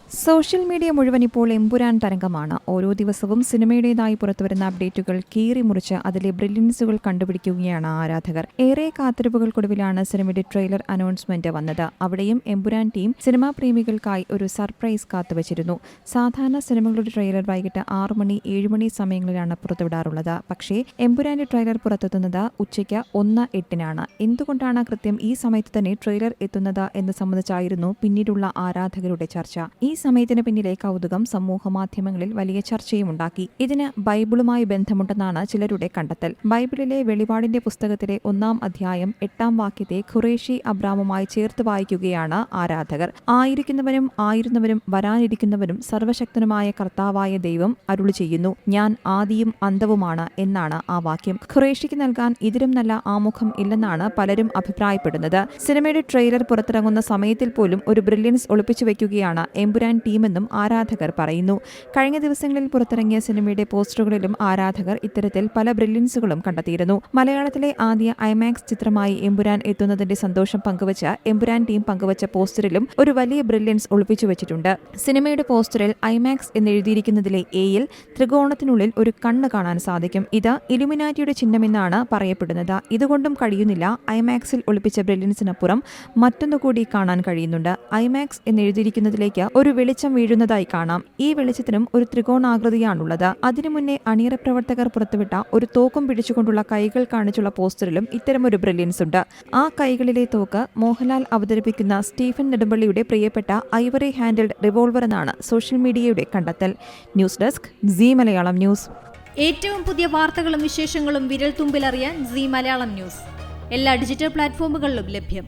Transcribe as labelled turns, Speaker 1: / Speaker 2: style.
Speaker 1: Social media മുഴുവൻ ഇപ്പോൾ എമ്പുരാൻ തരംഗമാണ്. ഓരോ ദിവസവും സിനിമയുടേതായി പുറത്തുവരുന്ന അപ്ഡേറ്റുകൾ കീറി മുറിച്ച് അതിലെ ബ്രില്യൻസുകൾ കണ്ടുപിടിക്കുകയാണ് ആരാധകർ. ഏറെ കാത്തിരിപ്പുകൾക്കൊടുവിലാണ് സിനിമയുടെ ട്രെയിലർ അനൗൺസ്മെന്റ് വന്നത്. അവിടെയും എമ്പുരാൻ ടീം സിനിമാ പ്രേമികൾക്കായി ഒരു സർപ്രൈസ് കാത്തുവച്ചിരുന്നു. സാധാരണ സിനിമകളുടെ ട്രെയിലർ വൈകിട്ട് 6 മണി 7 മണി സമയങ്ങളിലാണ് പുറത്തുവിടാറുള്ളത്. പക്ഷേ എമ്പുരാന്റെ ട്രെയിലർ പുറത്തെത്തുന്നത് ഉച്ചയ്ക്ക് 1:08 എന്തുകൊണ്ടാണ് കൃത്യം ഈ സമയത്ത് തന്നെ ട്രെയിലർ എത്തുന്നത് എന്ന് സംബന്ധിച്ചായിരുന്നു പിന്നീടുള്ള ആരാധകരുടെ ചർച്ച. ഈ സമയത്തിന് പിന്നിലെ കൗതുകം സമൂഹ മാധ്യമങ്ങളിൽ വലിയ ചർച്ചയുമുണ്ടാക്കി. ഇതിന് ബൈബിളുമായി ബന്ധമുണ്ടെന്നാണ് ചിലരുടെ കണ്ടെത്തൽ. ബൈബിളിലെ വെളിപാടിന്റെ പുസ്തകത്തിലെ 1-ാം അധ്യായം 8-ാം വാക്യത്തെ ഖുറേഷി അബ്രാമുമായി ചേർത്ത് വായിക്കുകയാണ് ആരാധകർ. ആയിരിക്കുന്നവനും ആയിരുന്നവരും വരാനിരിക്കുന്നവരും സർവശക്തനുമായ കർത്താവായ ദൈവം അരുളി ചെയ്യുന്നു, ഞാൻ ആദിയും അന്തവുമാണ് എന്നാണ് ആ വാക്യം. ഖുറേഷിക്ക് നൽകാൻ ഇതിലും നല്ല ആമുഖം ഇല്ലെന്നാണ് പലരും അഭിപ്രായപ്പെടുന്നത്. സിനിമയുടെ ട്രെയിലർ പുറത്തിറങ്ങുന്ന സമയത്തിൽ പോലും ഒരു ബ്രില്യൻസ് ഒളിപ്പിച്ചു വയ്ക്കുകയാണ് എമ്പുരാൻ ടീമെന്നും ആരാധകർ പറയുന്നു. കഴിഞ്ഞ ദിവസങ്ങളിൽ പുറത്തിറങ്ങിയ സിനിമയുടെ പോസ്റ്ററുകളിലും ആരാധകർ ഇത്തരത്തിൽ പല ബ്രില്യൻസുകളും കണ്ടെത്തിയിരുന്നു. മലയാളത്തിലെ ആദ്യ ഐമാക്സ് ചിത്രമായി എമ്പുരാൻ എത്തുന്നതിന്റെ സന്തോഷം പങ്കുവച്ച് എമ്പുരാൻ ടീം പങ്കുവച്ച പോസ്റ്ററിലും ഒരു വലിയ ബ്രില്യൻസ് ഒളിപ്പിച്ചു വെച്ചിട്ടുണ്ട്. സിനിമയുടെ പോസ്റ്ററിൽ ഐമാക്സ് എന്നെഴുതിയിരിക്കുന്നതിലെ എയിൽ ത്രികോണത്തിനുള്ളിൽ ഒരു കണ്ണ് കാണാൻ സാധിക്കും. ഇത് ഇലുമിനാറ്റിയുടെ ചിഹ്നമെന്നാണ് പറയപ്പെടുന്നത്. ഇതുകൊണ്ടും കഴിയുന്നില്ല, ഐമാക്സിൽ ഒളിപ്പിച്ച ബ്രില്യൻസിനപ്പുറം മറ്റൊന്നുകൂടി കാണാൻ കഴിയുന്നുണ്ട്. ഐമാക്സ് എന്നെഴുതിയിരിക്കുന്നതിലേക്ക് ഒരു വെളിച്ചം വീഴുന്നതായി കാണാം. ഈ വെളിച്ചത്തിനും ഒരു ത്രികോണാകൃതിയാണുള്ളത്. അതിനു മുന്നേ അണിയറ പ്രവർത്തകർ പുറത്തുവിട്ട ഒരു തോക്കും പിടിച്ചുകൊണ്ടുള്ള കൈകൾ കാണിച്ചുള്ള പോസ്റ്ററിലും ഇത്തരമൊരു ബ്രില്യൻസ് ഉണ്ട്. ആ കൈകളിലെ തോക്ക് മോഹൻലാൽ അവതരിപ്പിക്കുന്ന സ്റ്റീഫൻ നെടുമ്പള്ളിയുടെ പ്രിയപ്പെട്ട ഐവറി ഹാൻഡിൽഡ് റിവോൾവർ എന്നാണ് സോഷ്യൽ മീഡിയയുടെ കണ്ടെത്തൽ. News desk Zee Malayalam news.
Speaker 2: ഏറ്റവും പുതിയ വാർത്തകളും വിശേഷങ്ങളും വിരൽ തുമ്പിലറിയാൻ സീ മലയാളം ന്യൂസ് എല്ലാ ഡിജിറ്റൽ പ്ലാറ്റ്ഫോമുകളിലും ലഭ്യം.